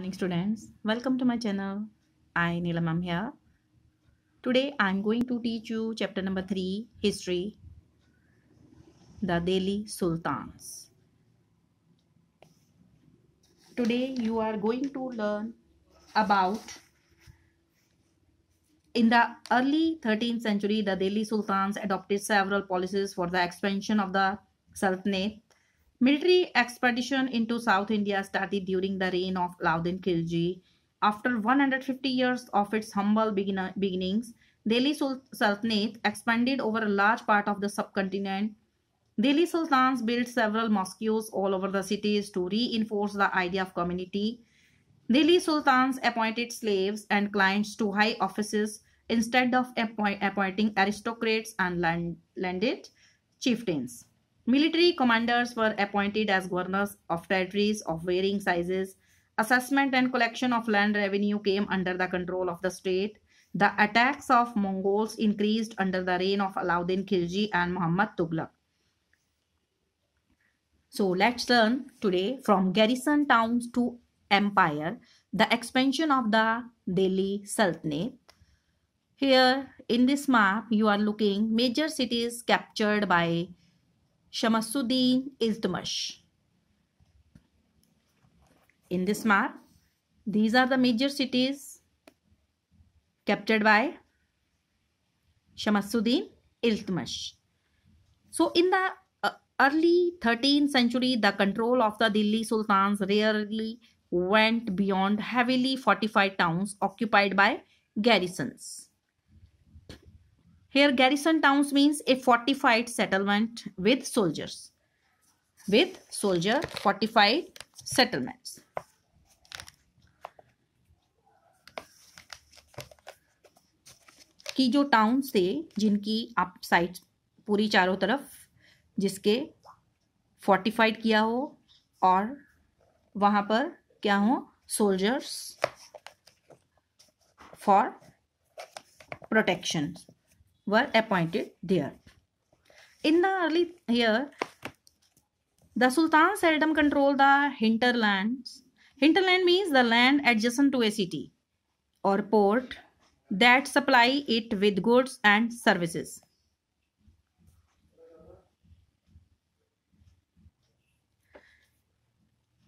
Morning students, welcome to my channel. I Neelam am here. Today I am going to teach you chapter number 3, History, the Delhi Sultans. Today you are going to learn about in the early 13th century the Delhi Sultans adopted several policies for the expansion of the Sultanate. Military expedition into South India started during the reign of Alauddin Khilji. After 150 years of its humble beginnings, Delhi Sultanate expanded over a large part of the subcontinent. Delhi Sultans built several mosques all over the cities to reinforce the idea of community. Delhi Sultans appointed slaves and clients to high offices instead of appointing aristocrats and landed chieftains. Military commanders were appointed as governors of territories of varying sizes. Assessment and collection of land revenue came under the control of the state. The attacks of Mongols increased under the reign of Alauddin Khilji and Muhammad Tughlaq. So let's learn today from garrison towns to empire, the expansion of the Delhi Sultanate. Here in this map, you are looking major cities captured by Shamsuddin Iltutmish. In this map, these are the major cities captured by Shamsuddin Iltutmish. So in the early 13th century, the control of the Delhi Sultans rarely went beyond heavily fortified towns occupied by garrisons. Here, garrison towns means a fortified settlement with soldiers. Fortified settlements. की जो towns थे जिनकी आप sides पूरी चारों तरफ जिसके fortified किया हो और वहां पर क्या हो soldiers for protection were appointed there. In the early year, the sultan seldom controlled the hinterlands. Hinterland means the land adjacent to a city or port that supply it with goods and services.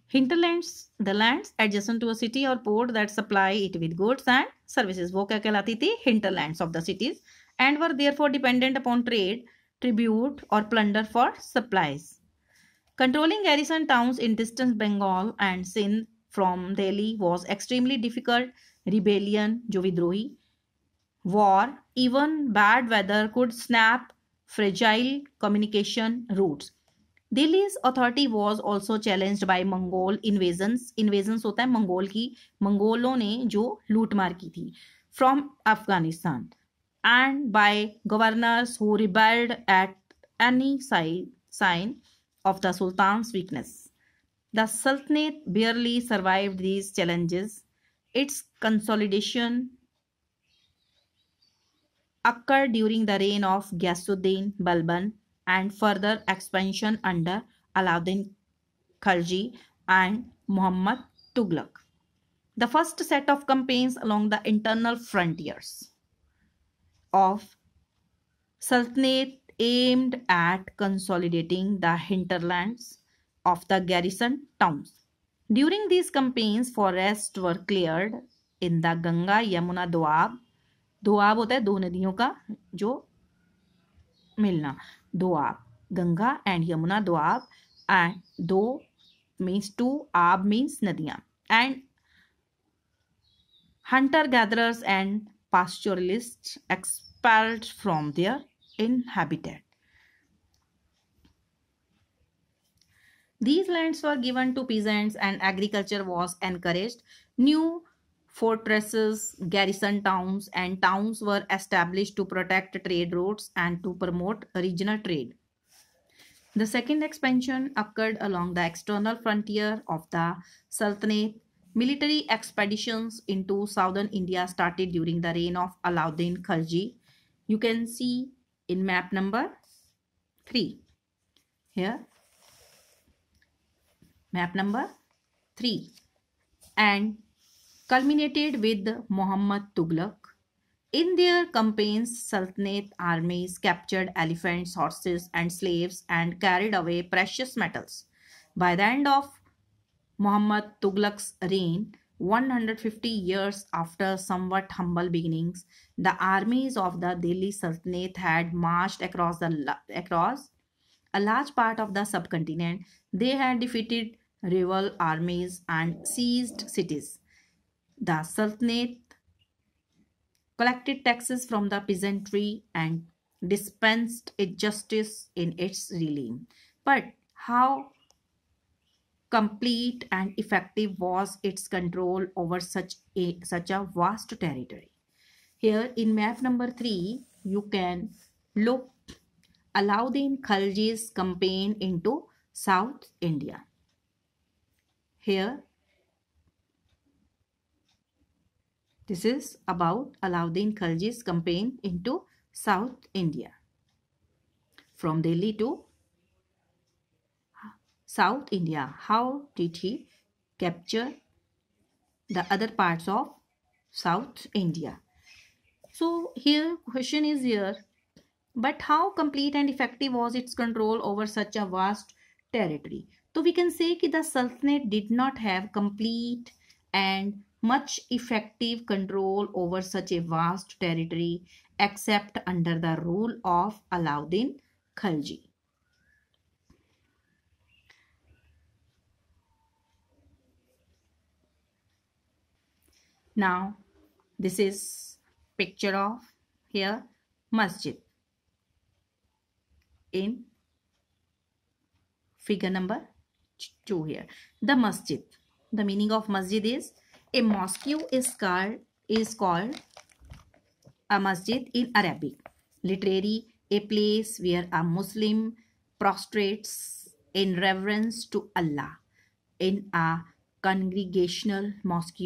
Hinterlands, the lands adjacent to a city or port that supply it with goods and services. वो क्या कहलाती थी? Hinterlands of the cities, and were therefore dependent upon trade, tribute, or plunder for supplies. Controlling garrison towns in distant Bengal and Sindh from Delhi was extremely difficult. Rebellion, जो विद्रोही, war, even bad weather could snap fragile communication routes. Delhi's authority was also challenged by Mongol invasions. Invasions होता है Mongol की, मंगोलों ने जो लूटमार की थी from Afghanistan, and by governors who rebelled at any sign of the Sultan's weakness. The Sultanate barely survived these challenges. Its consolidation occurred during the reign of Ghiyasuddin Balban and further expansion under Alauddin Khilji and Muhammad Tughlaq. The first set of campaigns along the internal frontiers of Sultanate aimed at consolidating the hinterlands of the garrison towns. During these campaigns, forests were cleared in the Ganga Yamuna Doab. Doab होता है दो नदियों का जो मिलना. Doab, Ganga and Yamuna. Doab and दो means to, आब means नदियां. And hunter gatherers and pastoralists expelled from their inhabited. These lands were given to peasants and agriculture was encouraged. New fortresses, garrison towns, and towns were established to protect trade routes and to promote regional trade. The second expansion occurred along the external frontier of the Sultanate. Military expeditions into southern India started during the reign of Alauddin Khilji. You can see in map number 3. Here, map number 3. and culminated with Muhammad Tughlaq. In their campaigns, Sultanate armies captured elephants, horses, and slaves and carried away precious metals. By the end of Muhammad Tughlaq's reign, 150 years after somewhat humble beginnings, the armies of the Delhi Sultanate had marched across a large part of the subcontinent. They had defeated rival armies and seized cities. The Sultanate collected taxes from the peasantry and dispensed justice in its realm. But how complete and effective was its control over such a vast territory? Here in map number 3, you can look Alauddin Khalji's campaign into South India. Here, this is about Alauddin Khalji's campaign into South India. From Delhi to South India, how did he capture the other parts of South India? So here question is here, but how complete and effective was its control over such a vast territory? So we can say that the Sultanate did not have complete and much effective control over such a vast territory except under the rule of Alauddin Khalji. Now this is picture of here masjid in figure number 2 here. The masjid. The meaning of masjid is a mosque is called a masjid in Arabic. Literally, a place where a Muslim prostrates in reverence to Allah. In a congregational mosque,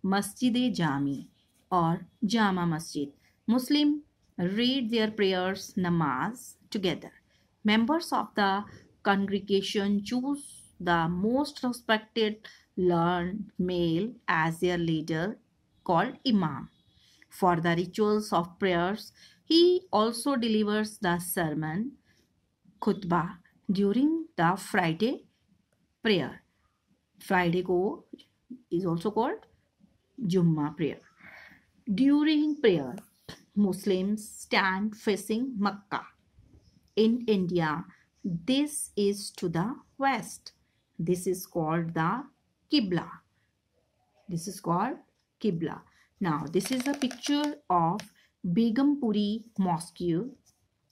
Masjid-e-Jami or Jama Masjid, Muslims read their prayers, namaz together. Members of the congregation choose the most respected learned male as their leader, called Imam. For the rituals of prayers, he also delivers the sermon, khutbah, during the Friday prayer. Friday ko is also called Jummah prayer. During prayer, Muslims stand facing Makkah. In India, this is to the west. This is called the Qibla. This is called Qibla. Now, this is a picture of Begumpuri Mosque,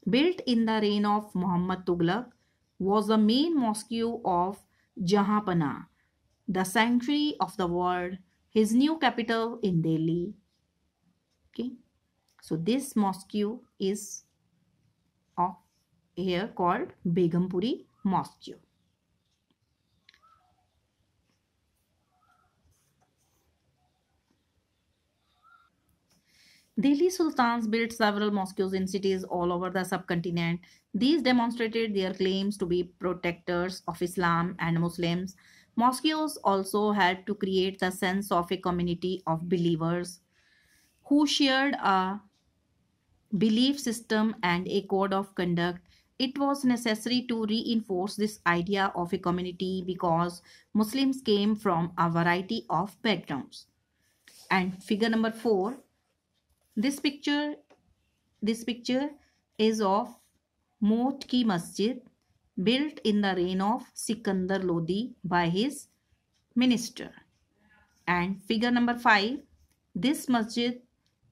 built in the reign of Muhammad Tughlaq, was the main mosque of Jahanpanah, the sanctuary of the world, his new capital in Delhi. Okay, so this mosque is of here called Begumpuri Mosque. Delhi Sultans built several mosques in cities all over the subcontinent. These demonstrated their claims to be protectors of Islam and Muslims. Mosques also helped to create the sense of a community of believers who shared a belief system and a code of conduct. It was necessary to reinforce this idea of a community because Muslims came from a variety of backgrounds. And figure number 4, this picture is of Mot Ki Masjid, built in the reign of Sikandar Lodi by his minister. And figure number 5, this masjid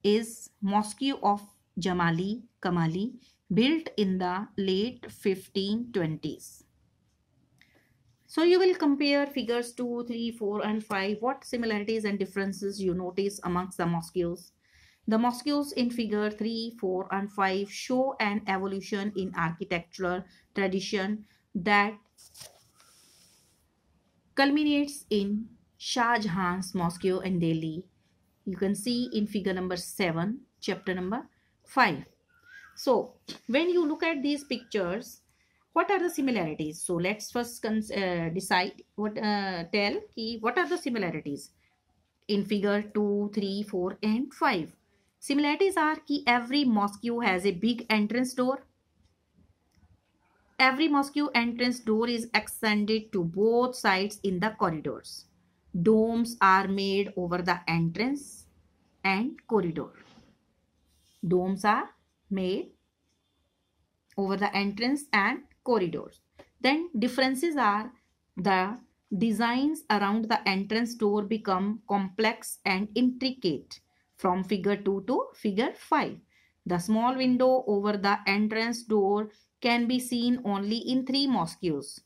is Mosque of Jamali Kamali, built in the late 1520s. So you will compare figures 2, 3, 4 and 5. What similarities and differences you notice amongst the mosques? The mosques in figure 3, 4 and 5 show an evolution in architectural tradition that culminates in Shah Jahan's mosque in Delhi. You can see in figure number 7, chapter number 5. So when you look at these pictures, what are the similarities? So let's first decide what are the similarities. in figure 2, 3, 4 and 5. Similarities are कि every mosque has a big entrance door. Every mosque entrance door is extended to both sides in the corridors. Domes are made over the entrance and corridor. Domes are made over the entrance and corridors. Then differences are the designs around the entrance door become complex and intricate from figure 2 to figure 5. The small window over the entrance door can be seen only in 3 mosques,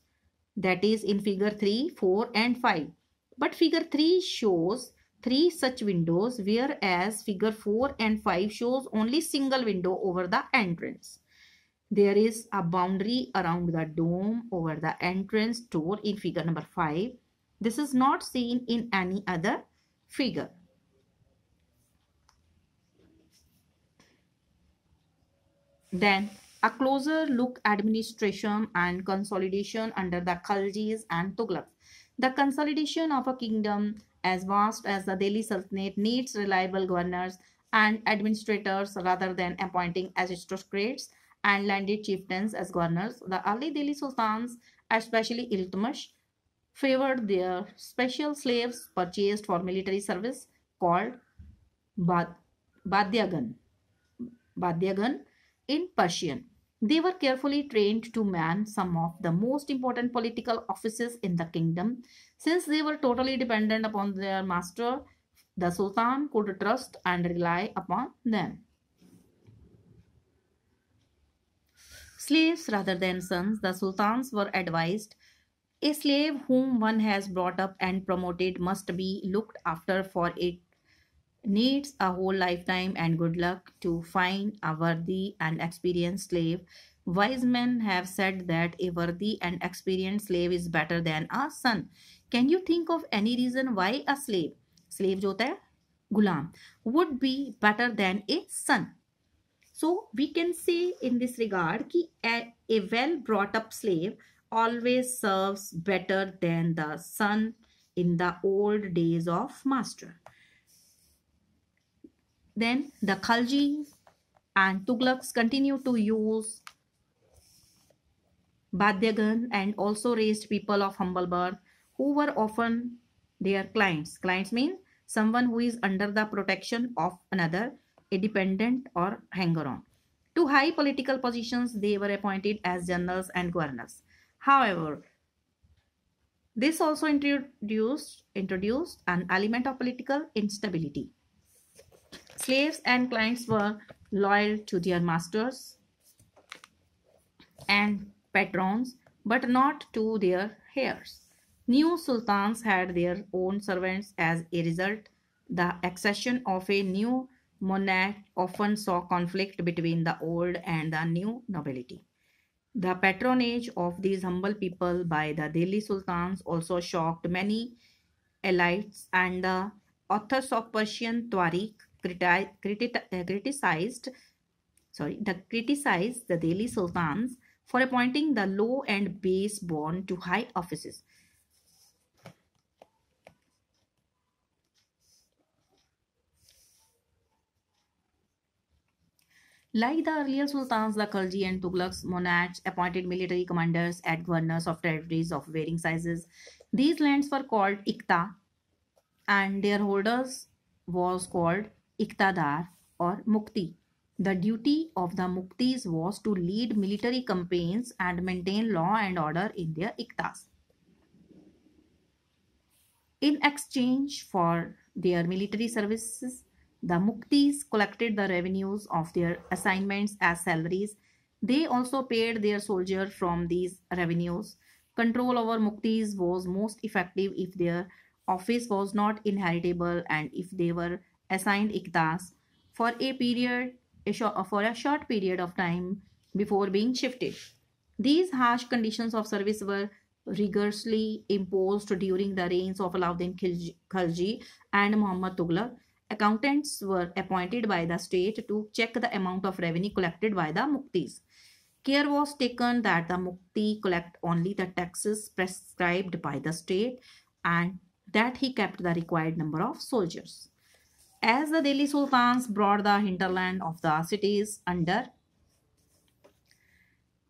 that is in figure 3, 4 and 5. But figure 3 shows 3 such windows, whereas figure 4 and 5 shows only single window over the entrance. There is a boundary around the dome over the entrance door in figure number 5. This is not seen in any other figure. Then a closer look administration and consolidation under the Khaljis and Tughlaqs. The consolidation of a kingdom as vast as the Delhi Sultanate needs reliable governors and administrators rather than appointing aristocrats and landed chieftains as governors. The early Delhi sultans, especially Iltutmish, favored their special slaves purchased for military service called Bad Badyagan. Badyagan in Persian. They were carefully trained to man some of the most important political offices in the kingdom. Since they were totally dependent upon their master, the Sultan could trust and rely upon them. Slaves rather than sons, the sultans were advised a slave whom one has brought up and promoted must be looked after, for it needs a whole lifetime and good luck to find a worthy and experienced slave. Wise men have said that a worthy and experienced slave is better than a son. Can you think of any reason why a slave जो होता है गुलाम, would be better than a son? So we can say in this regard कि a well brought up slave always serves better than the son in the old days of master. Then the Khalji and Tughlaqs continue to use Badyagan and also raised people of humble birth who were often their clients. Clients mean someone who is under the protection of another, a dependent or hanger-on. To high political positions, they were appointed as generals and governors. However, this also introduced an element of political instability. Slaves and clients were loyal to their masters and patrons, but not to their heirs. New sultans had their own servants. As a result, the accession of a new monarch often saw conflict between the old and the new nobility. The patronage of these humble people by the Delhi sultans also shocked many elites, and the authors of Persian Tariq criticized the Delhi sultans for appointing the low and base born to high offices. Like the earlier sultans, the Khalji and Tughlaqs monarchs appointed military commanders as governors of territories of varying sizes. These lands were called Ikta, and their holders was called Iktadar or Mukti. The duty of the Muktis was to lead military campaigns and maintain law and order in their Iktas. In exchange for their military services, the Muktis collected the revenues of their assignments as salaries. They also paid their soldiers from these revenues. Control over Muktis was most effective if their office was not inheritable and if they were assigned iktas for a short period of time before being shifted. These harsh conditions of service were rigorously imposed during the reigns of Alauddin Khalji and Muhammad Tughlaq. Accountants were appointed by the state to check the amount of revenue collected by the Muktis. Care was taken that the Mukti collect only the taxes prescribed by the state and that he kept the required number of soldiers. As the Delhi Sultans brought the hinterland of the cities under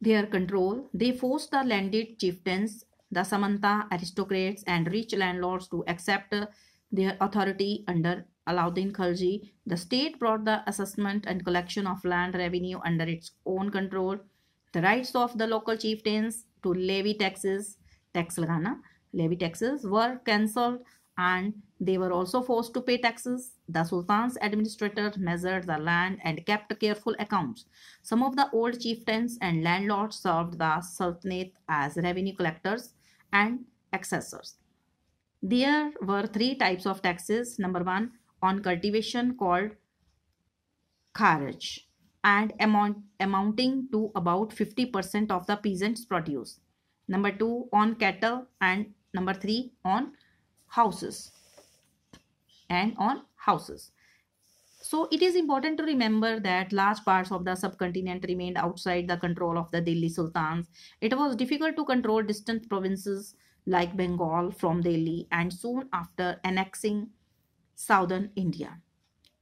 their control, they forced the landed chieftains, the Samanta aristocrats, and rich landlords to accept their authority under Alauddin Khalji. The state brought the assessment and collection of land revenue under its own control. The rights of the local chieftains to levy taxes, levy taxes were cancelled, and they were also forced to pay taxes. The Sultan's administrator measured the land and kept careful accounts. Some of the old chieftains and landlords served the Sultanate as revenue collectors and assessors. There were three types of taxes. Number one, on cultivation called kharaj, and amounting to about 50% of the peasants' produce. Number two, on cattle, and number three, on houses houses. So it is important to remember that large parts of the subcontinent remained outside the control of the Delhi Sultans. It was difficult to control distant provinces like Bengal from Delhi, and soon after annexing southern India,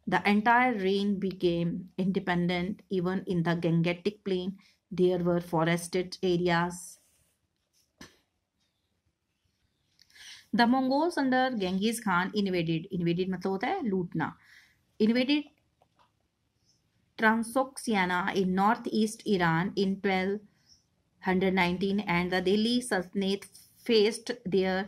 the entire reign became independent. Even in the Gangetic plain, there were forested areas. The Mongols under Genghis Khan invaded मतलब होता है लूटना, invaded Transoxiana in northeast Iran in 1219, and the Delhi Sultanate faced their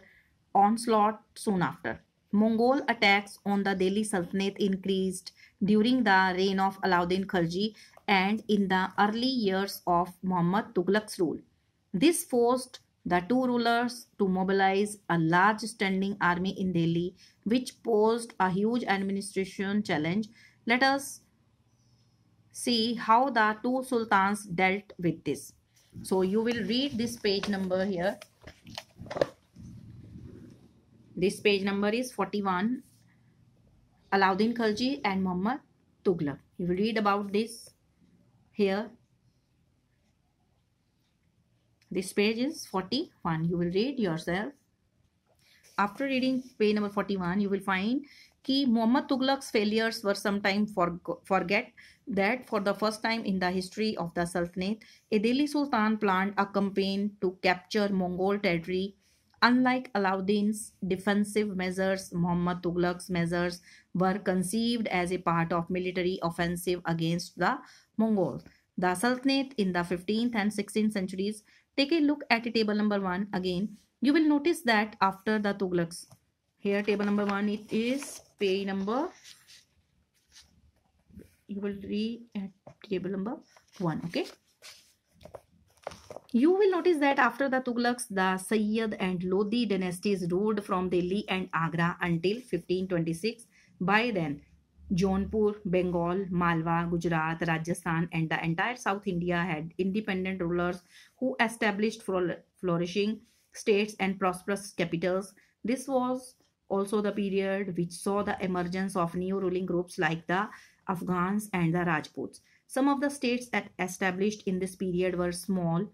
onslaught soon after. Mongol attacks on the Delhi Sultanate increased during the reign of Alauddin Khalji and in the early years of Muhammad Tughlaq's rule. This forced the two rulers to mobilize a large standing army in Delhi, which posed a huge administration challenge. Let us see how the two sultans dealt with this. So you will read this page number here. This page number is 41. Alauddin Khalji and Muhammad Tughlaq. You will read about this here. This page is 41. You will read yourself. After reading page number 41, you will find कि Muhammad Tughlaq's failures were sometimes forget that for the first time in the history of the Sultanate, a Delhi Sultan planned a campaign to capture Mongol territory. Unlike Alauddin's defensive measures, Muhammad Tughlaq's measures were conceived as a part of military offensive against the Mongols. The Sultanate in the 15th and 16th centuries. Take a look at table number 1 again. You will notice that after the Tughlaqs, here table number 1, it is page number, you will read at table number 1, okay. You will notice that after the Tughlaqs, the Sayyid and Lodi dynasties ruled from Delhi and Agra until 1526. By then, Jaunpur, Bengal, Malwa, Gujarat, Rajasthan, and the entire South India had independent rulers who established flourishing states and prosperous capitals. This was also the period which saw the emergence of new ruling groups like the Afghans and the Rajputs. Some of the states that established in this period were small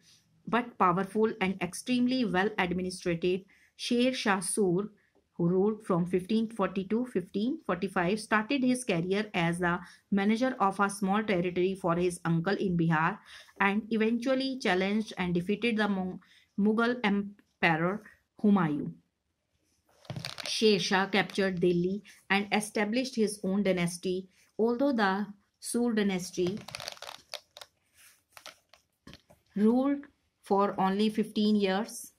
but powerful and extremely well administrated. Sher Shah Sur, who ruled from 1540 to 1545, started his career as the manager of a small territory for his uncle in Bihar, and eventually challenged and defeated the Mughal Emperor Humayun. Sher Shah captured Delhi and established his own dynasty. Although the Sur dynasty ruled for only 15 years,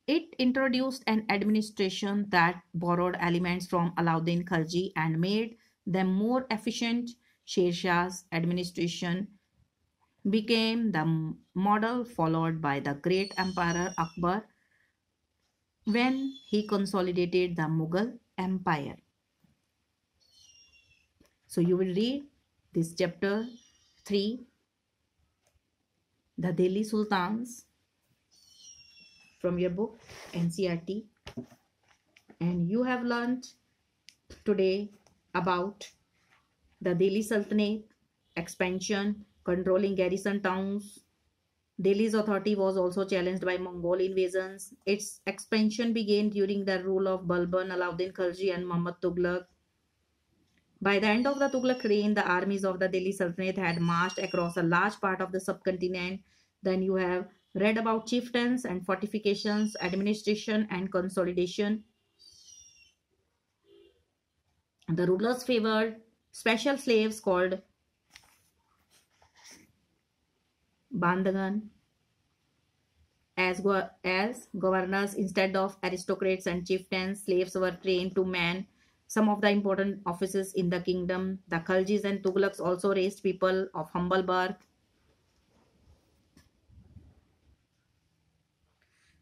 it introduced an administration that borrowed elements from Alauddin Khalji and made them more efficient. Sher Shah's administration became the model followed by the great Emperor Akbar when he consolidated the Mughal Empire. So you will read this chapter 3, the Delhi Sultans, from your book NCERT, and you have learned today about the Delhi Sultanate, expansion, controlling garrison towns, Delhi's authority was also challenged by Mongol invasions. Its expansion began during the rule of Balban, Alauddin Khilji, and Muhammad Tughlaq. By the end of the Tughlaq reign, the armies of the Delhi Sultanate had marched across a large part of the subcontinent. Then you have read about chieftains and fortifications, administration and consolidation. The rulers favored special slaves called Bandagan as governors instead of aristocrats and chieftains. Slaves were trained to man some of the important offices in the kingdom. The Khaljis and Tughlaqs also raised people of humble birth.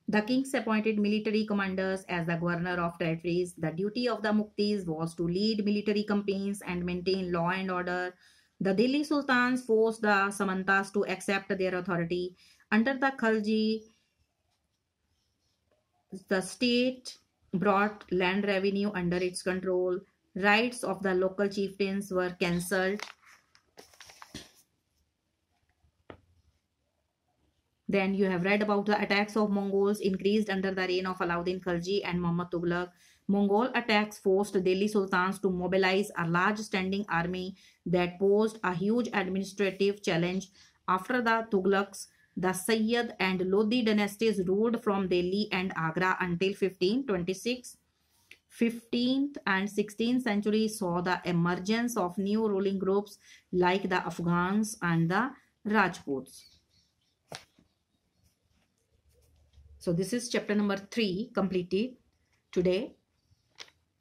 The kings appointed military commanders as the governor of territories. The duty of the Muktis was to lead military campaigns and maintain law and order. The Delhi sultans forced the Samantas to accept their authority. Under the Khalji, the state brought land revenue under its control. Rights of the local chieftains were cancelled. Then you have read about the attacks of Mongols increased under the reign of Alauddin Khilji and Muhammad Tughlaq. Mongol attacks forced Delhi sultans to mobilize a large standing army that posed a huge administrative challenge. After the Tughlaqs, the Sayyid and Lodi dynasties ruled from Delhi and Agra until 1526. 15th and 16th century saw the emergence of new ruling groups like the Afghans and the Rajputs. So this is chapter number 3 completed today.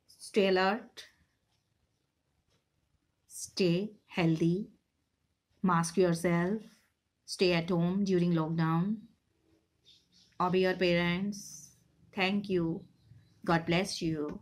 Stay alert, stay healthy, mask yourself, stay at home during lockdown, obey your parents. Thank you. God bless you.